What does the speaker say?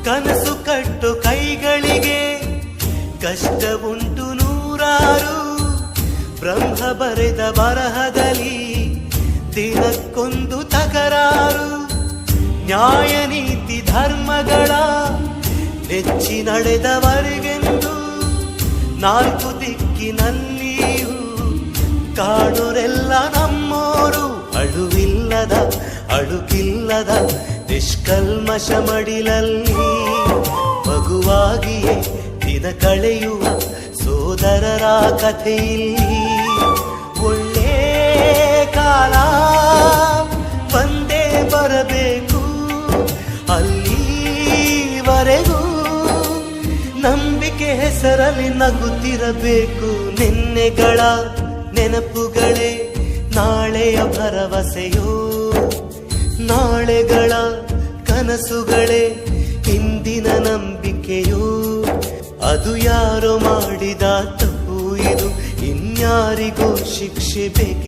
ಕನಸು ಕಟ್ಟು ಕೈಗಳಿಗೆ ಕಷ್ಟ ಉಂಟು ನೂರಾರು. ಬ್ರಹ್ಮ ಬರೆದ ಬರಹದಲ್ಲಿ ದಿನಕ್ಕೊಂದು ತಕರಾರು. ನ್ಯಾಯ ನೀತಿ ಧರ್ಮಗಳ ನೆಚ್ಚಿ ನಡೆದವರಿಗೆಂದು ನಾಲ್ಕು ದಿಕ್ಕಿನಲ್ಲಿಯೂ ಕಾಣುರೆಲ್ಲ ನಮ್ಮೋರು. ಅಳುವಿಲ್ಲದ ಅಳುಕಿಲ್ಲದ ನಿಷ್ಕಲ್ಮಶ ಮಡಿಲಲ್ಲಿ ಮಗುವಾಗಿಯೇ ದಿನ ಕಳೆಯುವ ಸೋದರರ ಕಥೆಯಲ್ಲಿ ಒಳ್ಳೆ ಕಾಲ ಬಂದೇ ಬರಬೇಕು. ಅಲ್ಲಿವರೆಗೂ ನಂಬಿಕೆ ಹೆಸರಲ್ಲಿ ನಗುತ್ತಿರಬೇಕು. ನಿನ್ನೆಗಳ ನೆನಪುಗಳೇ ನಾಳೆಯ ಭರವಸೆಯೋ, ನಾಳೆಗಳ ಕನಸುಗಳೇ ಇಂದಿನ ನಂಬಿಕೆಯೋ. ಅದು ಯಾರೋ ಮಾಡಿದ ತಪ್ಪು, ಇದು ಇನ್ಯಾರಿಗೂ ಶಿಕ್ಷೆ ಬೇಕು.